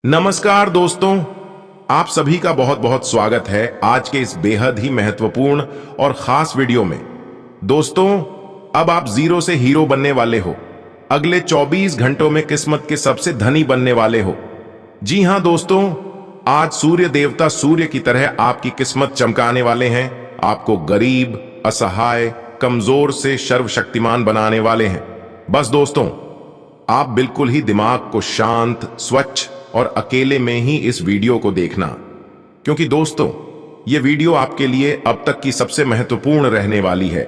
नमस्कार दोस्तों, आप सभी का बहुत बहुत स्वागत है आज के इस बेहद ही महत्वपूर्ण और खास वीडियो में। दोस्तों, अब आप जीरो से हीरो बनने वाले हो। अगले 24 घंटों में किस्मत के सबसे धनी बनने वाले हो। जी हां दोस्तों, आज सूर्य देवता सूर्य की तरह आपकी किस्मत चमकाने वाले हैं। आपको गरीब, असहाय, कमजोर से सर्वशक्तिमान बनाने वाले हैं। बस दोस्तों, आप बिल्कुल ही दिमाग को शांत, स्वच्छ और अकेले में ही इस वीडियो को देखना, क्योंकि दोस्तों ये वीडियो आपके लिए अब तक की सबसे महत्वपूर्ण रहने वाली है।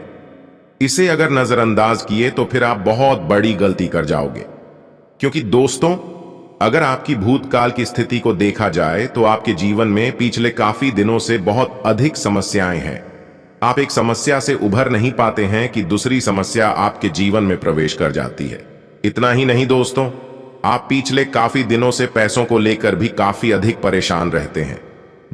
इसे अगर नजरअंदाज किए तो फिर आप बहुत बड़ी गलती कर जाओगे। क्योंकि दोस्तों, अगर आपकी भूतकाल की स्थिति को देखा जाए तो आपके जीवन में पिछले काफी दिनों से बहुत अधिक समस्याएं हैं। आप एक समस्या से उभर नहीं पाते हैं कि दूसरी समस्या आपके जीवन में प्रवेश कर जाती है। इतना ही नहीं दोस्तों, आप पिछले काफी दिनों से पैसों को लेकर भी काफी अधिक परेशान रहते हैं,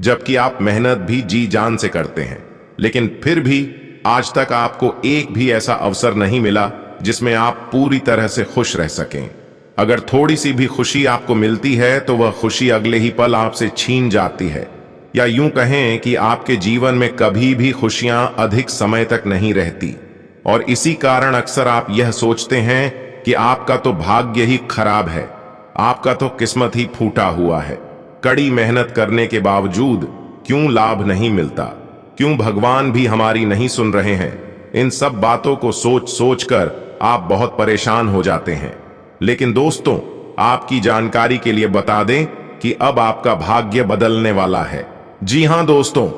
जबकि आप मेहनत भी जी जान से करते हैं, लेकिन फिर भी आज तक आपको एक भी ऐसा अवसर नहीं मिला जिसमें आप पूरी तरह से खुश रह सकें। अगर थोड़ी सी भी खुशी आपको मिलती है तो वह खुशी अगले ही पल आपसे छीन जाती है, या यूं कहें कि आपके जीवन में कभी भी खुशियां अधिक समय तक नहीं रहती। और इसी कारण अक्सर आप यह सोचते हैं कि आपका तो भाग्य ही खराब है, आपका तो किस्मत ही फूटा हुआ है। कड़ी मेहनत करने के बावजूद क्यों लाभ नहीं मिलता, क्यों भगवान भी हमारी नहीं सुन रहे हैं। इन सब बातों को सोच सोच कर आप बहुत परेशान हो जाते हैं। लेकिन दोस्तों, आपकी जानकारी के लिए बता दें कि अब आपका भाग्य बदलने वाला है। जी हां दोस्तों,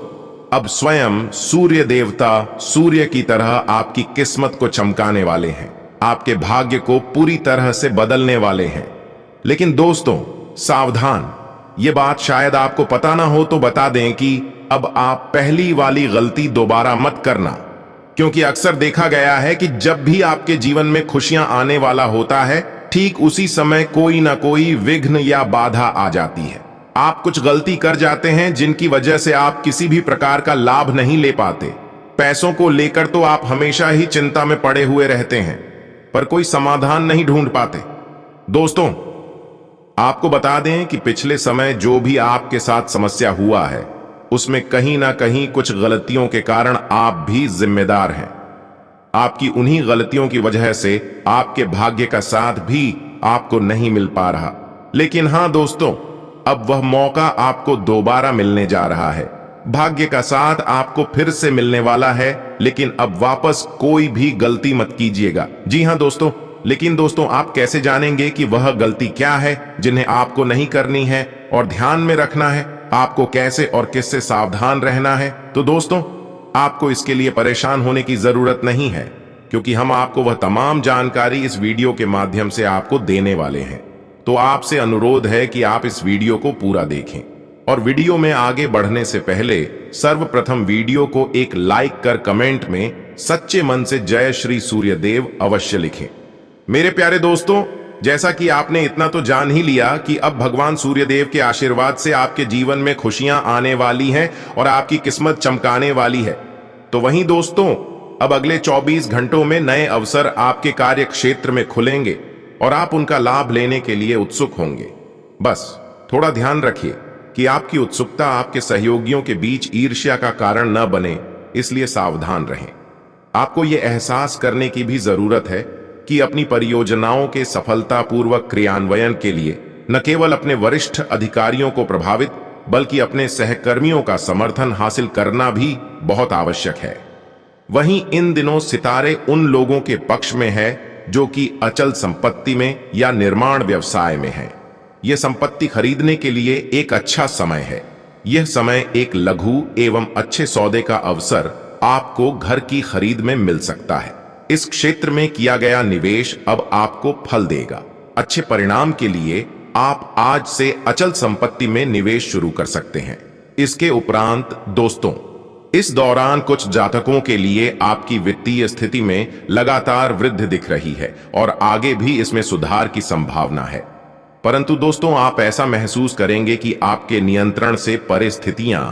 अब स्वयं सूर्य देवता सूर्य की तरह आपकी किस्मत को चमकाने वाले हैं, आपके भाग्य को पूरी तरह से बदलने वाले हैं। लेकिन दोस्तों सावधान, ये बात शायद आपको पता ना हो तो बता दें कि अब आप पहली वाली गलती दोबारा मत करना। क्योंकि अक्सर देखा गया है कि जब भी आपके जीवन में खुशियां आने वाला होता है, ठीक उसी समय कोई ना कोई विघ्न या बाधा आ जाती है। आप कुछ गलती कर जाते हैं जिनकी वजह से आप किसी भी प्रकार का लाभ नहीं ले पाते। पैसों को लेकर तो आप हमेशा ही चिंता में पड़े हुए रहते हैं, पर कोई समाधान नहीं ढूंढ पाते। दोस्तों, आपको बता दें कि पिछले समय जो भी आपके साथ समस्या हुआ है, उसमें कहीं ना कहीं कुछ गलतियों के कारण आप भी जिम्मेदार हैं। आपकी उन्हीं गलतियों की वजह से आपके भाग्य का साथ भी आपको नहीं मिल पा रहा। लेकिन हां दोस्तों, अब वह मौका आपको दोबारा मिलने जा रहा है। भाग्य का साथ आपको फिर से मिलने वाला है, लेकिन अब वापस कोई भी गलती मत कीजिएगा। जी हां दोस्तों, लेकिन दोस्तों आप कैसे जानेंगे कि वह गलती क्या है जिन्हें आपको नहीं करनी है और ध्यान में रखना है? आपको कैसे और किससे सावधान रहना है? तो दोस्तों, आपको इसके लिए परेशान होने की जरूरत नहीं है, क्योंकि हम आपको वह तमाम जानकारी इस वीडियो के माध्यम से आपको देने वाले हैं। तो आपसे अनुरोध है कि आप इस वीडियो को पूरा देखें, और वीडियो में आगे बढ़ने से पहले सर्वप्रथम वीडियो को एक लाइक कर कमेंट में सच्चे मन से जय श्री सूर्यदेव अवश्य लिखें। मेरे प्यारे दोस्तों, जैसा कि आपने इतना तो जान ही लिया कि अब भगवान सूर्यदेव के आशीर्वाद से आपके जीवन में खुशियां आने वाली हैं और आपकी किस्मत चमकाने वाली है, तो वहीं दोस्तों अब अगले 24 घंटों में नए अवसर आपके कार्य क्षेत्र में खुलेंगे और आप उनका लाभ लेने के लिए उत्सुक होंगे। बस थोड़ा ध्यान रखिए कि आपकी उत्सुकता आपके सहयोगियों के बीच ईर्ष्या का कारण न बने, इसलिए सावधान रहें। आपको यह एहसास करने की भी जरूरत है कि अपनी परियोजनाओं के सफलतापूर्वक क्रियान्वयन के लिए न केवल अपने वरिष्ठ अधिकारियों को प्रभावित, बल्कि अपने सहकर्मियों का समर्थन हासिल करना भी बहुत आवश्यक है। वहीं इन दिनों सितारे उन लोगों के पक्ष में है जो कि अचल संपत्ति में या निर्माण व्यवसाय में है। यह संपत्ति खरीदने के लिए एक अच्छा समय है। यह समय एक लघु एवं अच्छे सौदे का अवसर आपको घर की खरीद में मिल सकता है। इस क्षेत्र में किया गया निवेश अब आपको फल देगा। अच्छे परिणाम के लिए आप आज से अचल संपत्ति में निवेश शुरू कर सकते हैं। इसके उपरांत दोस्तों, इस दौरान कुछ जातकों के लिए आपकी वित्तीय स्थिति में लगातार वृद्धि दिख रही है और आगे भी इसमें सुधार की संभावना है। परंतु दोस्तों, आप ऐसा महसूस करेंगे कि आपके नियंत्रण से परिस्थितियां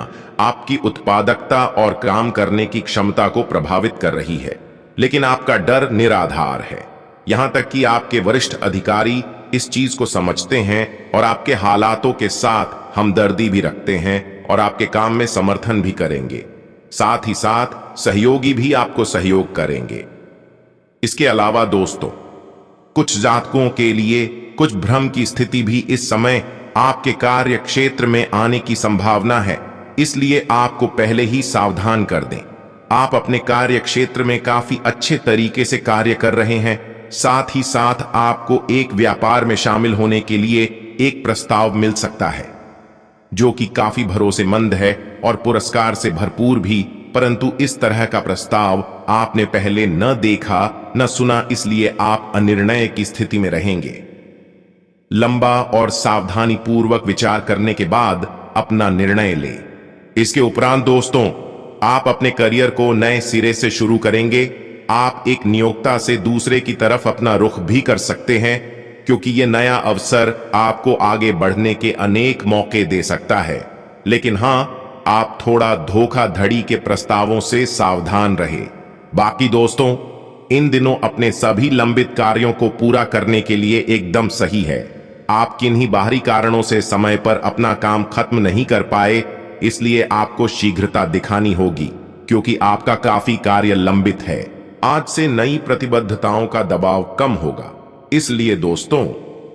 आपकी उत्पादकता और काम करने की क्षमता को प्रभावित कर रही है। लेकिन आपका डर निराधार है। यहां तक कि आपके वरिष्ठ अधिकारी इस चीज को समझते हैं और आपके हालातों के साथ हमदर्दी भी रखते हैं और आपके काम में समर्थन भी करेंगे। साथ ही साथ सहयोगी भी आपको सहयोग करेंगे। इसके अलावा दोस्तों, कुछ जातकों के लिए कुछ भ्रम की स्थिति भी इस समय आपके कार्य क्षेत्र में आने की संभावना है, इसलिए आपको पहले ही सावधान कर दें। आप अपने कार्य क्षेत्र में काफी अच्छे तरीके से कार्य कर रहे हैं। साथ ही साथ आपको एक व्यापार में शामिल होने के लिए एक प्रस्ताव मिल सकता है जो कि काफी भरोसेमंद है और पुरस्कार से भरपूर भी, परंतु इस तरह का प्रस्ताव आपने पहले न देखा न सुना, इसलिए आप अनिर्णय की स्थिति में रहेंगे। लंबा और सावधानी पूर्वक विचार करने के बाद अपना निर्णय लें। इसके उपरांत दोस्तों, आप अपने करियर को नए सिरे से शुरू करेंगे। आप एक नियोक्ता से दूसरे की तरफ अपना रुख भी कर सकते हैं, क्योंकि यह नया अवसर आपको आगे बढ़ने के अनेक मौके दे सकता है। लेकिन हां, आप थोड़ा धोखाधड़ी के प्रस्तावों से सावधान रहे। बाकी दोस्तों, इन दिनों अपने सभी लंबित कार्यों को पूरा करने के लिए एकदम सही है। आप किन्हीं बाहरी कारणों से समय पर अपना काम खत्म नहीं कर पाए, इसलिए आपको शीघ्रता दिखानी होगी, क्योंकि आपका काफी कार्य लंबित है। आज से नई प्रतिबद्धताओं का दबाव कम होगा, इसलिए दोस्तों,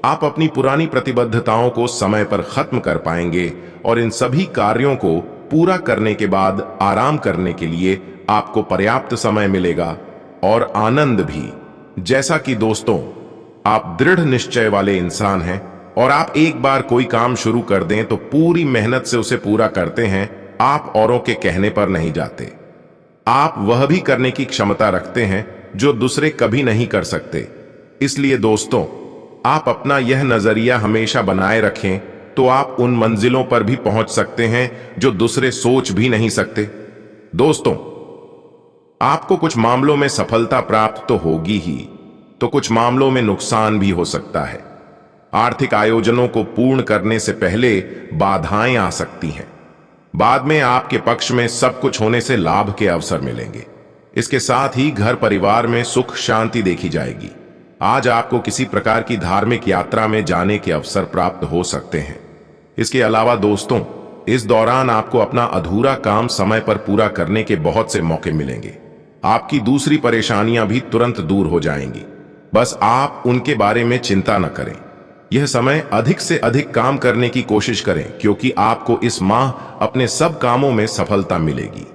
आप अपनी पुरानी प्रतिबद्धताओं को समय पर खत्म कर पाएंगे और इन सभी कार्यों को पूरा करने के बाद आराम करने के लिए आपको पर्याप्त समय मिलेगा और आनंद भी। जैसा कि दोस्तों, आप दृढ़ निश्चय वाले इंसान हैं और आप एक बार कोई काम शुरू कर दें तो पूरी मेहनत से उसे पूरा करते हैं। आप औरों के कहने पर नहीं जाते। आप वह भी करने की क्षमता रखते हैं जो दूसरे कभी नहीं कर सकते। इसलिए दोस्तों, आप अपना यह नजरिया हमेशा बनाए रखें तो आप उन मंजिलों पर भी पहुंच सकते हैं जो दूसरे सोच भी नहीं सकते। दोस्तों, आपको कुछ मामलों में सफलता प्राप्त तो होगी ही, तो कुछ मामलों में नुकसान भी हो सकता है। आर्थिक आयोजनों को पूर्ण करने से पहले बाधाएं आ सकती हैं। बाद में आपके पक्ष में सब कुछ होने से लाभ के अवसर मिलेंगे। इसके साथ ही घर परिवार में सुख शांति देखी जाएगी। आज आपको किसी प्रकार की धार्मिक यात्रा में जाने के अवसर प्राप्त हो सकते हैं। इसके अलावा दोस्तों, इस दौरान आपको अपना अधूरा काम समय पर पूरा करने के बहुत से मौके मिलेंगे। आपकी दूसरी परेशानियां भी तुरंत दूर हो जाएंगी। बस आप उनके बारे में चिंता न करें। यह समय अधिक से अधिक काम करने की कोशिश करें, क्योंकि आपको इस माह अपने सब कामों में सफलता मिलेगी।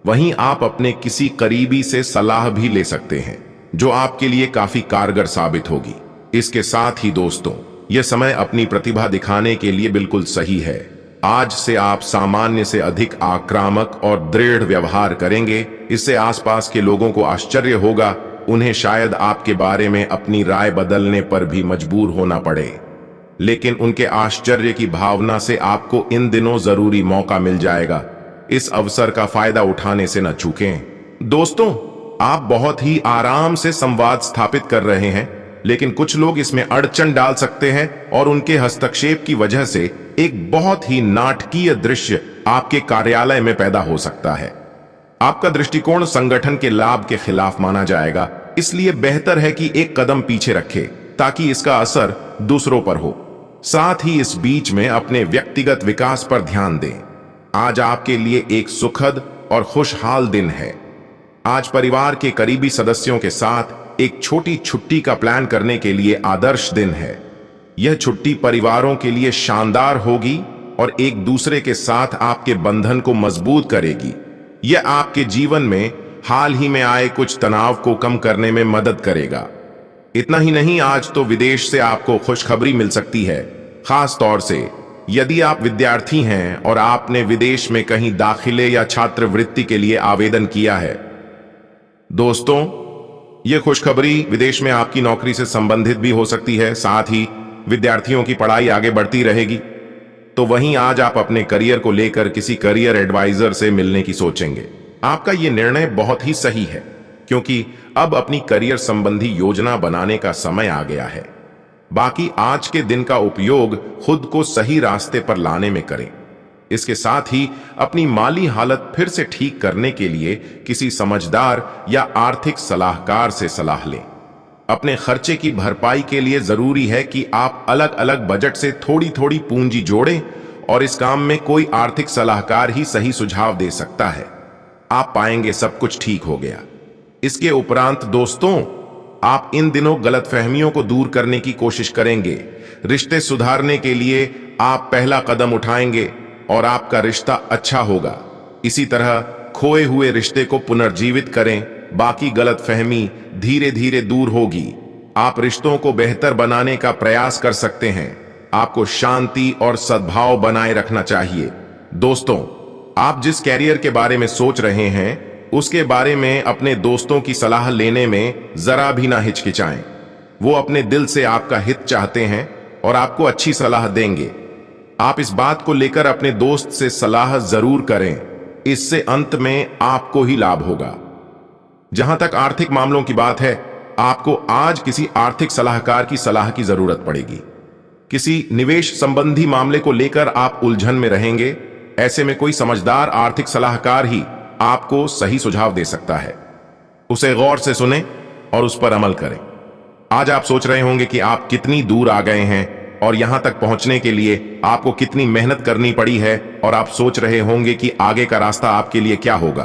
वहीं आप अपने किसी करीबी से सलाह भी ले सकते हैं, जो आपके लिए काफी कारगर साबित होगी। इसके साथ ही दोस्तों, यह समय अपनी प्रतिभा दिखाने के लिए बिल्कुल सही है। आज से आप सामान्य से अधिक आक्रामक और दृढ़ व्यवहार करेंगे। इससे आसपास के लोगों को आश्चर्य होगा। उन्हें शायद आपके बारे में अपनी राय बदलने पर भी मजबूर होना पड़े, लेकिन उनके आश्चर्य की भावना से आपको इन दिनों जरूरी मौका मिल जाएगा। इस अवसर का फायदा उठाने से न चूकें। दोस्तों, आप बहुत ही आराम से संवाद स्थापित कर रहे हैं, लेकिन कुछ लोग इसमें अड़चन डाल सकते हैं और उनके हस्तक्षेप की वजह से एक बहुत ही नाटकीय दृश्य आपके कार्यालय में पैदा हो सकता है। आपका दृष्टिकोण संगठन के लाभ के खिलाफ माना जाएगा, इसलिए बेहतर है कि एक कदम पीछे रखें ताकि इसका असर दूसरों पर हो। साथ ही इस बीच में अपने व्यक्तिगत विकास पर ध्यान दें। आज आपके लिए एक सुखद और खुशहाल दिन है। आज परिवार के करीबी सदस्यों के साथ एक छोटी छुट्टी का प्लान करने के लिए आदर्श दिन है। यह छुट्टी परिवारों के लिए शानदार होगी और एक दूसरे के साथ आपके बंधन को मजबूत करेगी। यह आपके जीवन में हाल ही में आए कुछ तनाव को कम करने में मदद करेगा। इतना ही नहीं, आज तो विदेश से आपको खुशखबरी मिल सकती है, खास तौर से यदि आप विद्यार्थी हैं और आपने विदेश में कहीं दाखिले या छात्रवृत्ति के लिए आवेदन किया है। दोस्तों, यह खुशखबरी विदेश में आपकी नौकरी से संबंधित भी हो सकती है। साथ ही विद्यार्थियों की पढ़ाई आगे बढ़ती रहेगी। तो वहीं आज आप अपने करियर को लेकर किसी करियर एडवाइजर से मिलने की सोचेंगे। आपका यह निर्णय बहुत ही सही है, क्योंकि अब अपनी करियर संबंधी योजना बनाने का समय आ गया है। बाकी आज के दिन का उपयोग खुद को सही रास्ते पर लाने में करें। इसके साथ ही अपनी माली हालत फिर से ठीक करने के लिए किसी समझदार या आर्थिक सलाहकार से सलाह लें। अपने खर्चे की भरपाई के लिए जरूरी है कि आप अलग अलग बजट से थोड़ी थोड़ी पूंजी जोड़ें और इस काम में कोई आर्थिक सलाहकार ही सही सुझाव दे सकता है। आप पाएंगे सब कुछ ठीक हो गया। इसके उपरांत दोस्तों, आप इन दिनों गलतफहमियों को दूर करने की कोशिश करेंगे। रिश्ते सुधारने के लिए आप पहला कदम उठाएंगे और आपका रिश्ता अच्छा होगा। इसी तरह खोए हुए रिश्ते को पुनर्जीवित करें, बाकी गलतफहमी धीरे धीरे दूर होगी। आप रिश्तों को बेहतर बनाने का प्रयास कर सकते हैं। आपको शांति और सद्भाव बनाए रखना चाहिए। दोस्तों, आप जिस कैरियर के बारे में सोच रहे हैं उसके बारे में अपने दोस्तों की सलाह लेने में जरा भी ना हिचकिचाएं। वो अपने दिल से आपका हित चाहते हैं और आपको अच्छी सलाह देंगे। आप इस बात को लेकर अपने दोस्त से सलाह जरूर करें, इससे अंत में आपको ही लाभ होगा। जहां तक आर्थिक मामलों की बात है, आपको आज किसी आर्थिक सलाहकार की सलाह की जरूरत पड़ेगी। किसी निवेश संबंधी मामले को लेकर आप उलझन में रहेंगे। ऐसे में कोई समझदार आर्थिक सलाहकार ही आपको सही सुझाव दे सकता है। उसे गौर से सुनें और उस पर अमल करें। आज आप सोच रहे होंगे कि आप कितनी दूर आ गए हैं और यहां तक पहुंचने के लिए आपको कितनी मेहनत करनी पड़ी है, और आप सोच रहे होंगे कि आगे का रास्ता आपके लिए क्या होगा।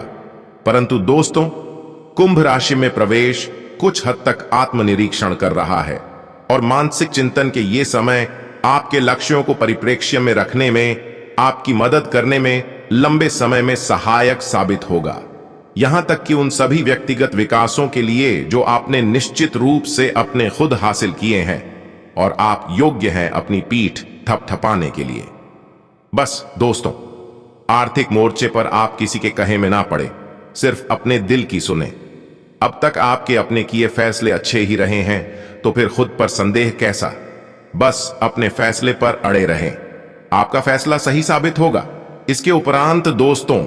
परंतु दोस्तों, कुंभ राशि में प्रवेश कुछ हद तक आत्मनिरीक्षण कर रहा है और मानसिक चिंतन के ये समय आपके लक्ष्यों को परिप्रेक्ष्य में रखने में, आपकी मदद करने में लंबे समय में सहायक साबित होगा। यहां तक कि उन सभी व्यक्तिगत विकासों के लिए जो आपने निश्चित रूप से अपने खुद हासिल किए हैं और आप योग्य हैं अपनी पीठ थपथपाने के लिए। बस दोस्तों, आर्थिक मोर्चे पर आप किसी के कहे में ना पड़े, सिर्फ अपने दिल की सुने। अब तक आपके अपने किए फैसले अच्छे ही रहे हैं, तो फिर खुद पर संदेह कैसा। बस अपने फैसले पर अड़े रहें, आपका फैसला सही साबित होगा। इसके उपरांत दोस्तों,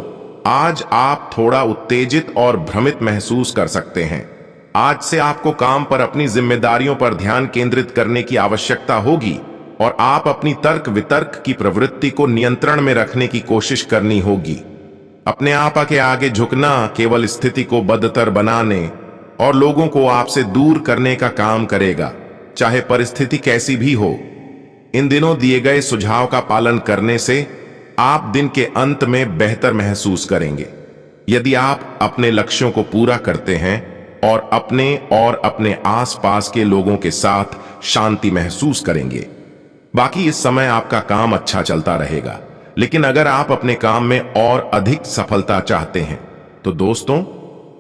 आज आप थोड़ा उत्तेजित और भ्रमित महसूस कर सकते हैं। आज से आपको काम पर अपनी जिम्मेदारियों पर ध्यान केंद्रित करने की आवश्यकता होगी और आप अपनी तर्क वितर्क की प्रवृत्ति को नियंत्रण में रखने की कोशिश करनी होगी। अपने आप के आगे झुकना केवल स्थिति को बदतर बनाने और लोगों को आपसे दूर करने का काम करेगा, चाहे परिस्थिति कैसी भी हो। इन दिनों दिए गए सुझाव का पालन करने से आप दिन के अंत में बेहतर महसूस करेंगे। यदि आप अपने लक्ष्यों को पूरा करते हैं और अपने आसपास के लोगों के साथ शांति महसूस करेंगे। बाकी इस समय आपका काम अच्छा चलता रहेगा, लेकिन अगर आप अपने काम में और अधिक सफलता चाहते हैं तो दोस्तों,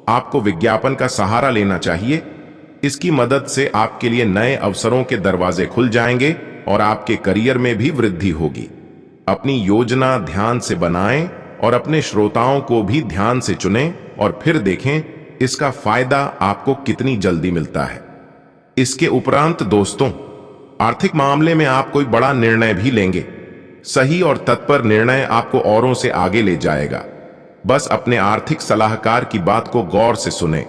आपको विज्ञापन का सहारा लेना चाहिए। इसकी मदद से आपके लिए नए अवसरों के दरवाजे खुल जाएंगे और आपके करियर में भी वृद्धि होगी। अपनी योजना ध्यान से बनाएं और अपने श्रोताओं को भी ध्यान से चुनें और फिर देखें इसका फायदा आपको कितनी जल्दी मिलता है। इसके उपरांत दोस्तों, आर्थिक मामले में आप कोई बड़ा निर्णय भी लेंगे। सही और तत्पर निर्णय आपको औरों से आगे ले जाएगा। बस अपने आर्थिक सलाहकार की बात को गौर से सुनें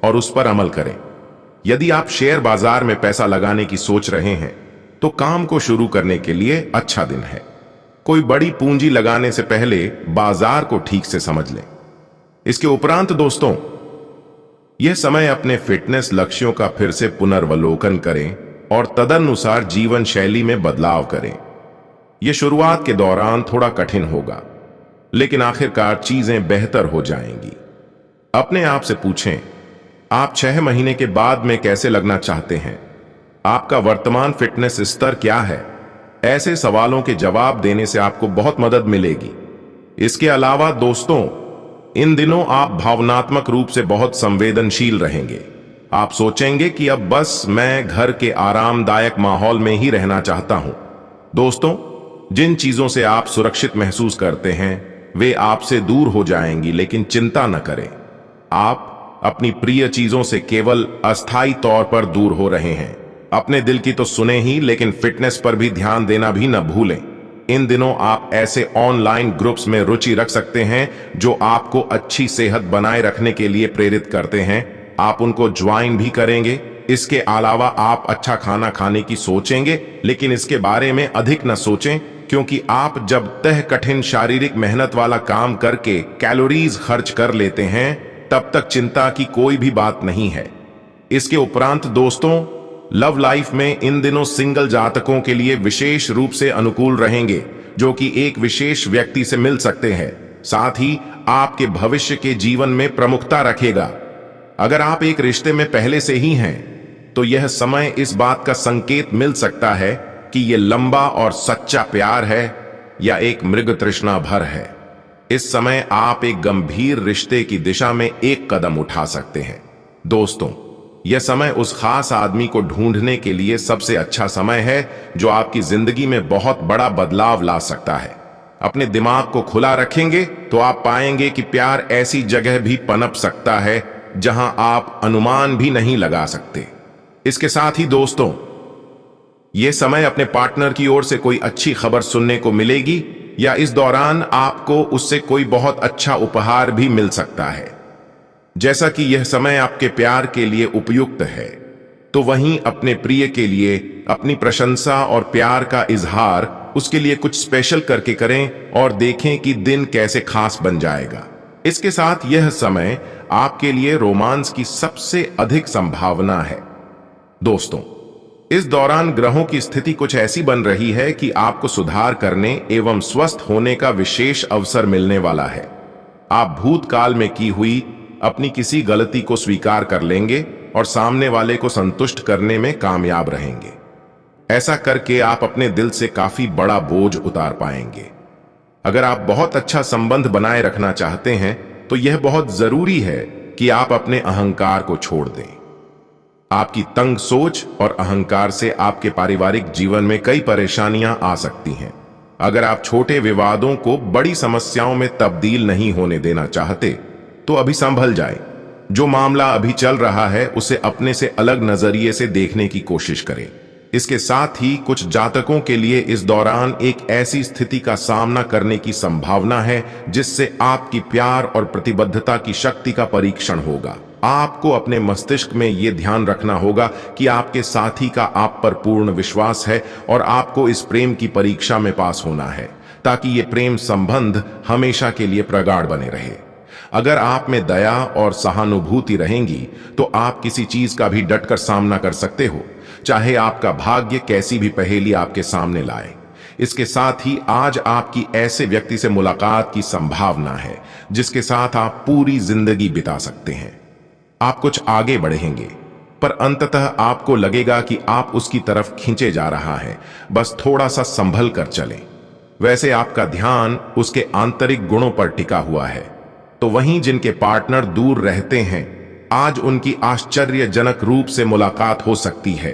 और उस पर अमल करें। यदि आप शेयर बाजार में पैसा लगाने की सोच रहे हैं तो काम को शुरू करने के लिए अच्छा दिन है। कोई बड़ी पूंजी लगाने से पहले बाजार को ठीक से समझ लें। इसके उपरांत दोस्तों, यह समय अपने फिटनेस लक्ष्यों का फिर से पुनर्वलोकन करें और तदनुसार जीवन शैली में बदलाव करें। यह शुरुआत के दौरान थोड़ा कठिन होगा, लेकिन आखिरकार चीजें बेहतर हो जाएंगी। अपने आप से पूछें, आप 6 महीने के बाद में कैसे लगना चाहते हैं? आपका वर्तमान फिटनेस स्तर क्या है? ऐसे सवालों के जवाब देने से आपको बहुत मदद मिलेगी। इसके अलावा दोस्तों, इन दिनों आप भावनात्मक रूप से बहुत संवेदनशील रहेंगे। आप सोचेंगे कि अब बस मैं घर के आरामदायक माहौल में ही रहना चाहता हूं। दोस्तों, जिन चीजों से आप सुरक्षित महसूस करते हैं वे आपसे दूर हो जाएंगी, लेकिन चिंता न करें। आप अपनी प्रिय चीजों से केवल अस्थायी तौर पर दूर हो रहे हैं। अपने दिल की तो सुने ही, लेकिन फिटनेस पर भी ध्यान देना भी न भूलें। इन दिनों आप ऐसे ऑनलाइन ग्रुप्स में रुचि रख सकते हैं जो आपको अच्छी सेहत बनाए रखने के लिए प्रेरित करते हैं। आप उनको ज्वाइन भी करेंगे। इसके अलावा आप अच्छा खाना खाने की सोचेंगे, लेकिन इसके बारे में अधिक न सोचें, क्योंकि आप जब तह कठिन शारीरिक मेहनत वाला काम करके कैलोरीज खर्च कर लेते हैं, तब तक चिंता की कोई भी बात नहीं है। इसके उपरांत दोस्तों, लव लाइफ में इन दिनों सिंगल जातकों के लिए विशेष रूप से अनुकूल रहेंगे, जो कि एक विशेष व्यक्ति से मिल सकते हैं, साथ ही आपके भविष्य के जीवन में प्रमुखता रखेगा। अगर आप एक रिश्ते में पहले से ही हैं, तो यह समय इस बात का संकेत मिल सकता है कि यह लंबा और सच्चा प्यार है या एक मृग तृष्णा भर है। इस समय आप एक गंभीर रिश्ते की दिशा में एक कदम उठा सकते हैं। दोस्तों, यह समय उस खास आदमी को ढूंढने के लिए सबसे अच्छा समय है जो आपकी जिंदगी में बहुत बड़ा बदलाव ला सकता है। अपने दिमाग को खुला रखेंगे तो आप पाएंगे कि प्यार ऐसी जगह भी पनप सकता है जहां आप अनुमान भी नहीं लगा सकते। इसके साथ ही दोस्तों, यह समय अपने पार्टनर की ओर से कोई अच्छी खबर सुनने को मिलेगी या इस दौरान आपको उससे कोई बहुत अच्छा उपहार भी मिल सकता है। जैसा कि यह समय आपके प्यार के लिए उपयुक्त है, तो वहीं अपने प्रिय के लिए अपनी प्रशंसा और प्यार का इजहार उसके लिए कुछ स्पेशल करके करें और देखें कि दिन कैसे खास बन जाएगा। इसके साथ यह समय आपके लिए रोमांस की सबसे अधिक संभावना है। दोस्तों, इस दौरान ग्रहों की स्थिति कुछ ऐसी बन रही है कि आपको सुधार करने एवं स्वस्थ होने का विशेष अवसर मिलने वाला है। आप भूतकाल में की हुई अपनी किसी गलती को स्वीकार कर लेंगे और सामने वाले को संतुष्ट करने में कामयाब रहेंगे। ऐसा करके आप अपने दिल से काफी बड़ा बोझ उतार पाएंगे। अगर आप बहुत अच्छा संबंध बनाए रखना चाहते हैं, तो यह बहुत जरूरी है कि आप अपने अहंकार को छोड़ दें। आपकी तंग सोच और अहंकार से आपके पारिवारिक जीवन में कई परेशानियां आ सकती हैं। अगर आप छोटे विवादों को बड़ी समस्याओं में तब्दील नहीं होने देना चाहते, तो अभी संभल जाएं। जो मामला अभी चल रहा है उसे अपने से अलग नजरिए से देखने की कोशिश करें। इसके साथ ही कुछ जातकों के लिए इस दौरान एक ऐसी स्थिति का सामना करने की संभावना है जिससे आपकी प्यार और प्रतिबद्धता की शक्ति का परीक्षण होगा। आपको अपने मस्तिष्क में यह ध्यान रखना होगा कि आपके साथी का आप पर पूर्ण विश्वास है और आपको इस प्रेम की परीक्षा में पास होना है, ताकि यह प्रेम संबंध हमेशा के लिए प्रगाढ़ बने रहे। अगर आप में दया और सहानुभूति रहेंगी, तो आप किसी चीज का भी डटकर सामना कर सकते हो, चाहे आपका भाग्य कैसी भी पहेली आपके सामने लाए। इसके साथ ही आज आपकी ऐसे व्यक्ति से मुलाकात की संभावना है जिसके साथ आप पूरी जिंदगी बिता सकते हैं। आप कुछ आगे बढ़ेंगे, पर अंततः आपको लगेगा कि आप उसकी तरफ खींचे जा रहा है। बस थोड़ा सा संभल कर चलें। वैसे आपका ध्यान उसके आंतरिक गुणों पर टिका हुआ है, तो वहीं जिनके पार्टनर दूर रहते हैं, आज उनकी आश्चर्यजनक रूप से मुलाकात हो सकती है।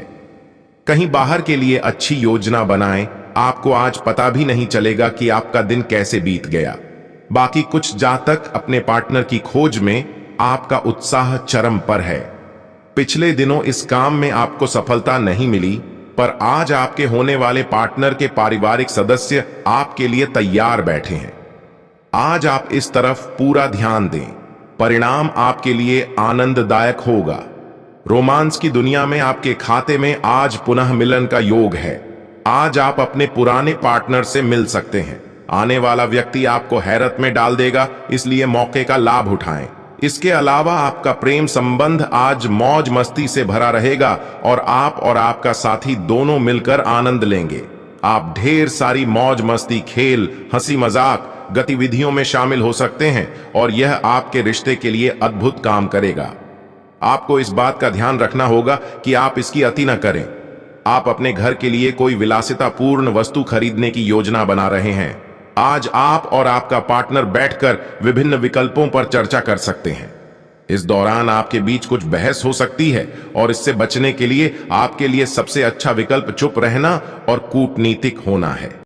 कहीं बाहर के लिए अच्छी योजना बनाएं, आपको आज पता भी नहीं चलेगा कि आपका दिन कैसे बीत गया। बाकी कुछ जातक अपने पार्टनर की खोज में आपका उत्साह चरम पर है। पिछले दिनों इस काम में आपको सफलता नहीं मिली, पर आज आपके होने वाले पार्टनर के पारिवारिक सदस्य आपके लिए तैयार बैठे हैं। आज आप इस तरफ पूरा ध्यान दें, परिणाम आपके लिए आनंददायक होगा। रोमांस की दुनिया में आपके खाते में आज पुनः मिलन का योग है। आज आप अपने पुराने पार्टनर से मिल सकते हैं। आने वाला व्यक्ति आपको हैरत में डाल देगा, इसलिए मौके का लाभ उठाएं। इसके अलावा आपका प्रेम संबंध आज मौज मस्ती से भरा रहेगा और आप और आपका साथी दोनों मिलकर आनंद लेंगे। आप ढेर सारी मौज मस्ती, खेल, हंसी मजाक गतिविधियों में शामिल हो सकते हैं और यह आपके रिश्ते के लिए अद्भुत काम करेगा। आपको इस बात का ध्यान रखना होगा कि आप इसकी अति न करें। आप अपने घर के लिए कोई विलासितापूर्ण वस्तु खरीदने की योजना बना रहे हैं। आज आप और आपका पार्टनर बैठकर विभिन्न विकल्पों पर चर्चा कर सकते हैं। इस दौरान आपके बीच कुछ बहस हो सकती है और इससे बचने के लिए आपके लिए सबसे अच्छा विकल्प चुप रहना और कूटनीतिक होना है।